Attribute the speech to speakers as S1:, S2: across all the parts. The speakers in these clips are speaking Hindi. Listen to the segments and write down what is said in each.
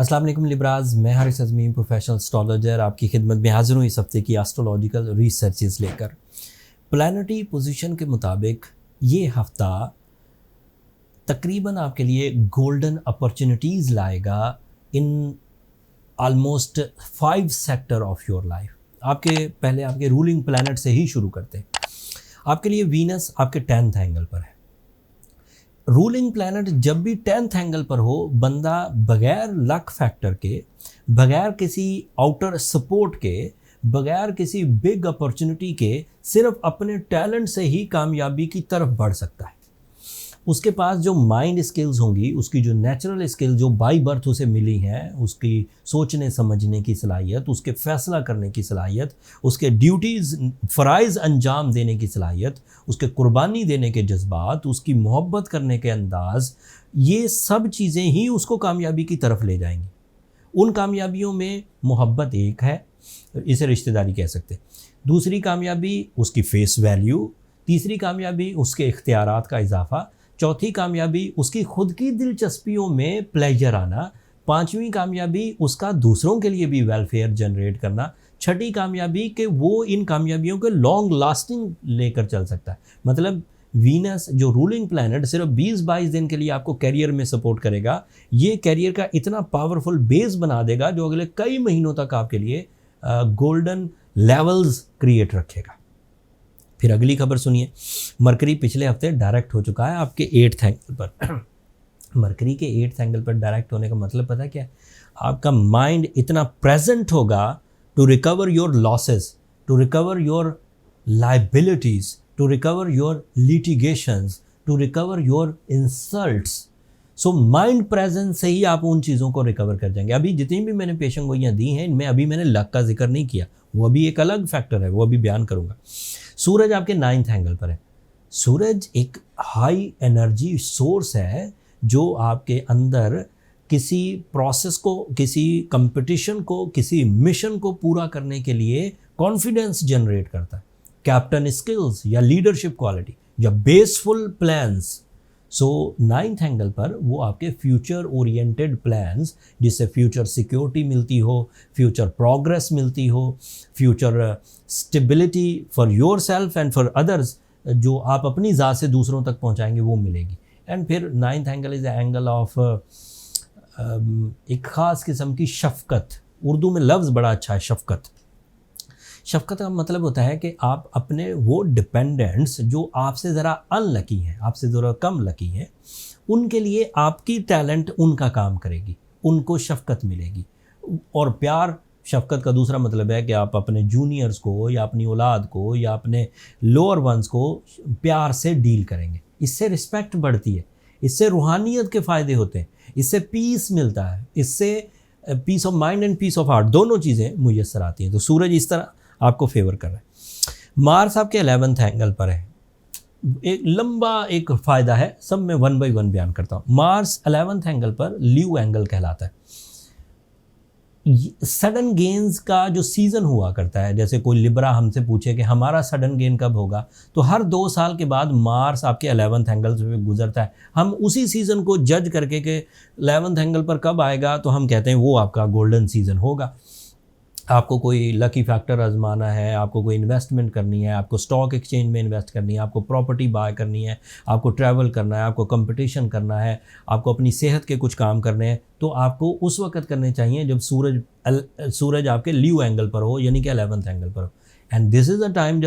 S1: अस्सलाम वालेकुम लिब्राज, मैं हारिस अज़मी प्रोफेशनल एस्ट्रोलॉजर आपकी खिदमत में हाजिर हूँ इस हफ्ते की एस्ट्रोलॉजिकल रिसर्चेस लेकर। प्लानिटरी पोजीशन के मुताबिक ये हफ्ता तकरीबन आपके लिए गोल्डन अपॉर्चुनिटीज़ लाएगा in almost 5 sector of your life. पहले आपके रूलिंग प्लैनेट से ही शुरू करते हैं। आपके लिए वीनस आपके 10th एंगल पर है। रूलिंग प्लैनेट जब भी 10th एंगल पर हो, बंदा बगैर लक फैक्टर के, बगैर किसी आउटर सपोर्ट के, बगैर किसी बिग अपॉर्चुनिटी के, सिर्फ अपने टैलेंट से ही कामयाबी की तरफ बढ़ सकता है। उसके पास जो माइंड स्किल्स होंगी, उसकी जो नेचुरल स्किल जो बाई बर्थ उसे मिली हैं, उसकी सोचने समझने की सलाहियत, उसके फैसला करने की सलाहियत, उसके ड्यूटीज़ फ़राइज़ अंजाम देने की सलाहियत, उसके कुर्बानी देने के जज्बात, उसकी मोहब्बत करने के अंदाज़, ये सब चीज़ें ही उसको कामयाबी की तरफ ले जाएंगी। उन कामयाबियों में मोहब्बत एक है, इसे रिश्तेदारी कह सकते हैं। दूसरी कामयाबी उसकी फेस वैल्यू, तीसरी कामयाबी उसके इख्तियारात का इजाफा, चौथी कामयाबी उसकी खुद की दिलचस्पियों में प्लेजर आना, पांचवी कामयाबी उसका दूसरों के लिए भी वेलफेयर जनरेट करना, छठी कामयाबी कि वो इन कामयाबियों के लॉन्ग लास्टिंग लेकर चल सकता है। मतलब वीनस जो रूलिंग प्लैनेट सिर्फ 20-22 दिन के लिए आपको कैरियर में सपोर्ट करेगा, ये कैरियर का इतना पावरफुल बेस बना देगा जो अगले कई महीनों तक आपके लिए गोल्डन लेवल्स क्रिएट रखेगा। फिर अगली खबर सुनिए, मरकरी पिछले हफ्ते डायरेक्ट हो चुका है आपके 8th एंगल पर। मरकरी के 8th एंगल पर डायरेक्ट होने का मतलब पता क्या है? आपका माइंड इतना प्रेजेंट होगा to recover your losses, to recover your liabilities, to recover your litigations, to recover your insults. So mind presence से ही आप उन चीज़ों को रिकवर कर जाएंगे। अभी जितनी भी मैंने पेशन गोइयाँ दी हैं, इनमें अभी मैंने लक का जिक्र नहीं किया, वो अभी एक अलग फैक्टर है, वो अभी बयान करूँगा। सूरज आपके 9th एंगल पर है। सूरज एक हाई एनर्जी सोर्स है जो आपके अंदर किसी प्रोसेस को, किसी कंपटीशन को, किसी मिशन को पूरा करने के लिए कॉन्फिडेंस जनरेट करता है। कैप्टन स्किल्स या लीडरशिप क्वालिटी या बेसफुल प्लान्स। सो 9th एंगल पर वो आपके फ्यूचर ओरिएंटेड प्लान्स, जिससे फ्यूचर सिक्योरिटी मिलती हो, फ्यूचर प्रोग्रेस मिलती हो, future stability for your self and for others, जो आप अपनी ज़ात से दूसरों तक पहुंचाएंगे, वो मिलेगी। एंड फिर 9th angle is the angle of एक ख़ास किस्म की शफ़क़त। उर्दू में लफ्ज़ बड़ा अच्छा है, शफ़क़त। शफ़क़त का मतलब होता है कि आप अपने वो डिपेंडेंट्स जो आपसे ज़रा अनलकी हैं, आपसे ज़रा कम लकी हैं, उनके लिए आपकी टैलेंट उनका काम करेगी, उनको शफ़क़त मिलेगी। और प्यार, शफ़क़त का दूसरा मतलब है कि आप अपने जूनियर्स को या अपनी औलाद को या अपने लोअर वंस को प्यार से डील करेंगे। इससे रिस्पेक्ट बढ़ती है, इससे रूहानियत के फ़ायदे होते हैं, इससे पीस मिलता है, इससे peace of mind and peace of heart, दोनों चीज़ें मुयस्सर आती हैं। तो सूरज इस तरह आपको फेवर कर रहा है। मार्स आपके 11th एंगल पर है। एक लंबा एक फ़ायदा है, सब मैं 1 by 1 बयान करता हूँ। मार्स 11th एंगल पर ल्यू एंगल कहलाता है। सडन गेन्स का जो सीज़न हुआ करता है, जैसे कोई लिब्रा हमसे पूछे कि हमारा सडन गेन कब होगा, तो हर 2 साल के बाद मार्स आपके 11th एंगल से गुजरता है। हम उसी सीज़न को जज करके कि 11th एंगल पर कब आएगा, तो हम कहते हैं वो आपका गोल्डन सीज़न होगा। आपको कोई लकी फैक्टर आजमाना है, आपको कोई इन्वेस्टमेंट करनी है, आपको स्टॉक एक्सचेंज में इन्वेस्ट करनी है, आपको प्रॉपर्टी बाय करनी है, आपको ट्रैवल करना है, आपको कंपटीशन करना है, आपको अपनी सेहत के कुछ काम करने हैं, तो आपको उस वक्त करने चाहिए जब सूरज आपके ल्यू एंगल पर हो, यानी कि 11th एंगल पर हो। And this is the time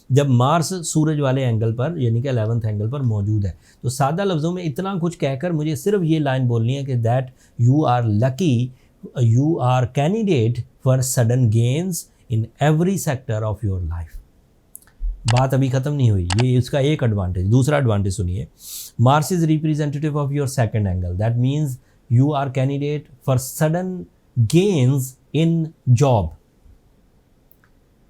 S1: जब मार्स सूरज वाले एंगल पर यानी कि 11th एंगल पर मौजूद है। तो सादा लफ्ज़ों में इतना कुछ कहकर मुझे सिर्फ ये लाइन बोलनी है कि that you are lucky, you are candidate for sudden gains in every sector of your life। बात अभी ख़त्म नहीं हुई, ये इसका एक एडवांटेज। दूसरा एडवांटेज सुनिए, Mars is representative of your 2nd angle, that means you are candidate for sudden gains in job.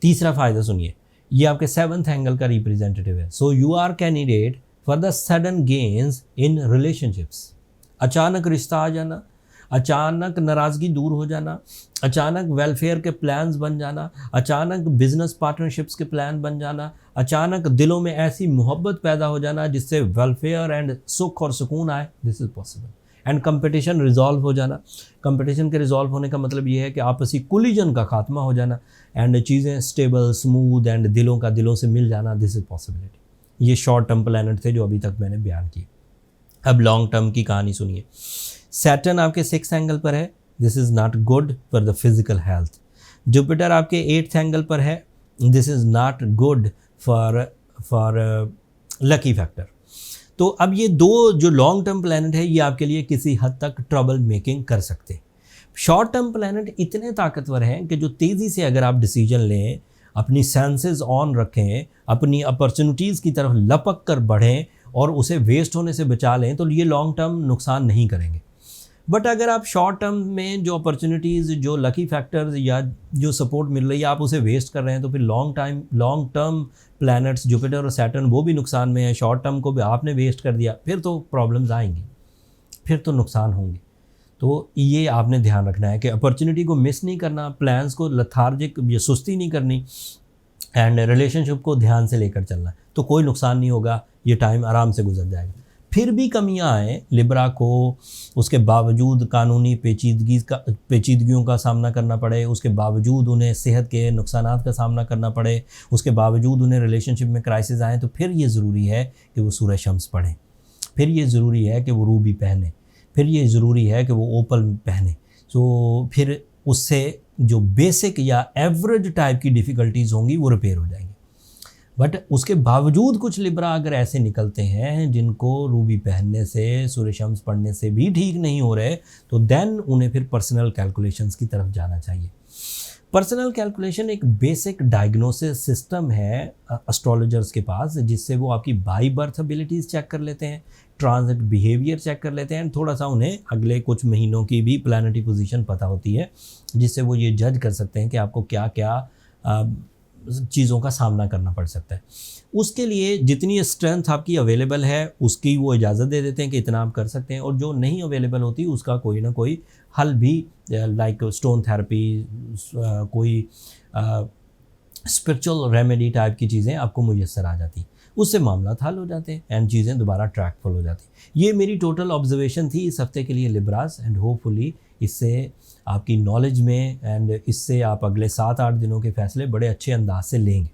S1: तीसरा फ़ायदा सुनिए, ये आपके 7th एंगल का रिप्रेजेंटेटिव है। So you are candidate for the sudden gains in relationships. अचानक रिश्ता आ जाना, अचानक नाराज़गी दूर हो जाना, अचानक वेलफेयर के प्लान्स बन जाना, अचानक बिजनेस पार्टनरशिप्स के प्लान बन जाना, अचानक दिलों में ऐसी मोहब्बत पैदा हो जाना जिससे वेलफेयर एंड सुख और सुकून आए। This is possible and competition resolve हो जाना। कंपटीशन के रिजॉल्व होने का मतलब ये है कि आपसी कोलिजन का खात्मा हो जाना एंड चीज़ें स्टेबल स्मूथ एंड दिलों का दिलों से मिल जाना, दिस इज़ पॉसिबिलिटी। ये शॉर्ट टर्म प्लैनेट थे जो अभी तक मैंने बयान किए। अब लॉन्ग टर्म की कहानी सुनिए। सैटर्न आपके 6th एंगल पर है, this is not good for the physical health. Jupiter आपके 8th एंगल पर है, this is not good for lucky factor. तो अब ये दो जो लॉन्ग टर्म प्लैनेट है ये आपके लिए किसी हद तक ट्रबल मेकिंग कर सकते हैं। शॉर्ट टर्म प्लैनेट इतने ताकतवर हैं कि जो तेज़ी से अगर आप डिसीजन लें, अपनी सेंसेस ऑन रखें, अपनी अपॉर्चुनिटीज़ की तरफ लपक कर बढ़ें और उसे वेस्ट होने से बचा लें, तो ये लॉन्ग टर्म नुकसान नहीं करेंगे। बट अगर आप शॉर्ट टर्म में जो अपॉर्चुनिटीज़, जो लकी फैक्टर्स या जो सपोर्ट मिल रही है आप उसे वेस्ट कर रहे हैं, तो फिर लॉन्ग टर्म प्लैनेट्स जुपिटर और सैटर्न वो भी नुकसान में है, शॉर्ट टर्म को भी आपने वेस्ट कर दिया, फिर तो प्रॉब्लम्स आएंगी, फिर तो नुकसान होंगे। तो ये आपने ध्यान रखना है कि अपॉर्चुनिटी को मिस नहीं करना, प्लान्स को लथार्जिक या सुस्ती नहीं करनी एंड रिलेशनशिप को ध्यान से लेकर चलना, तो कोई नुकसान नहीं होगा, ये टाइम आराम से गुजर जाएगा। फिर भी कमियां आए लिब्रा को, उसके बावजूद कानूनी पेचीदगियों का सामना करना पड़े, उसके बावजूद उन्हें सेहत के नुकसानात का सामना करना पड़े, उसके बावजूद उन्हें रिलेशनशिप में क्राइसिस आए, तो फिर ये ज़रूरी है कि वो सूरज शम्स पढ़ें, फिर ये ज़रूरी है कि वो रूबी पहने, फिर ये ज़रूरी है कि वो ओपल पहने। तो फिर उससे जो बेसिक या एवरेज टाइप की डिफ़िकल्टीज़ होंगी वो रिपेयर हो जाएंगी। बट उसके बावजूद कुछ लिब्रा अगर ऐसे निकलते हैं जिनको रूबी पहनने से, सूर्य शम्स पढ़ने से भी ठीक नहीं हो रहे, तो देन उन्हें फिर पर्सनल कैलकुलेशंस की तरफ जाना चाहिए। पर्सनल कैलकुलेशन एक बेसिक डायग्नोसिस सिस्टम है एस्ट्रोलॉजर्स के पास, जिससे वो आपकी बाई बर्थ एबिलिटीज़ चेक कर लेते हैं, ट्रांजिट बिहेवियर चेक कर लेते हैं, थोड़ा सा उन्हें अगले कुछ महीनों की भी प्लैनेटरी पोजीशन पता होती है, जिससे वो ये जज कर सकते हैं कि आपको क्या क्या चीज़ों का सामना करना पड़ सकता है। उसके लिए जितनी स्ट्रेंथ आपकी अवेलेबल है उसकी वो इजाज़त दे देते हैं कि इतना आप कर सकते हैं, और जो नहीं अवेलेबल होती उसका कोई ना कोई हल भी, लाइक स्टोन थेरेपी, कोई स्पिरिचुअल रेमेडी टाइप की चीज़ें आपको मुयस्सर आ जाती, उससे मामला हल हो जाते हैं एंड चीज़ें दोबारा ट्रैकफुल हो जाती। ये मेरी टोटल ऑब्जर्वेशन थी इस हफ्ते के लिए लिब्रास, एंड होपफुली इससे आपकी नॉलेज में एंड इससे आप अगले 7-8 दिनों के फैसले बड़े अच्छे अंदाज से लेंगे।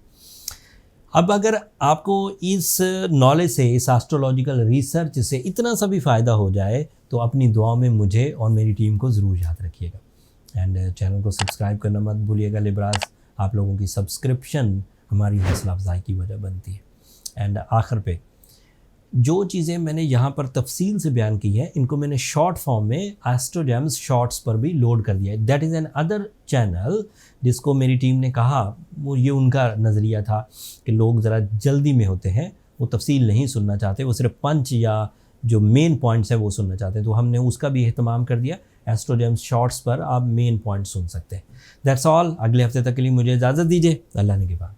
S1: अब अगर आपको इस नॉलेज से, इस एस्ट्रोलॉजिकल रिसर्च से इतना सा भी फ़ायदा हो जाए, तो अपनी दुआ में मुझे और मेरी टीम को ज़रूर याद रखिएगा एंड चैनल को सब्सक्राइब करना मत भूलिएगा। लिब्रास, आप लोगों की सब्सक्रिप्शन हमारी हौसला अफजाई की वजह बनती है। एंड आखिर पे जो चीज़ें मैंने यहाँ पर तफसील से बयान की हैं, इनको मैंने शॉर्ट फॉर्म में एस्ट्रोजेम्स शॉर्ट्स पर भी लोड कर दिया है। That is an other channel जिसको मेरी टीम ने कहा, वो ये उनका नज़रिया था कि लोग ज़रा जल्दी में होते हैं, वो तफसील नहीं सुनना चाहते, वो सिर्फ पंच या जो मेन पॉइंट्स हैं वो सुनना चाहते हैं, तो हमने उसका भी एहतमाम कर दिया। एस्ट्रोजेम्स शॉर्ट्स पर आप मेन पॉइंट सुन सकते हैं। That's all. अगले हफ्ते तक के लिए मुझे इजाज़त दीजिए। अल्लाह ने के बाद।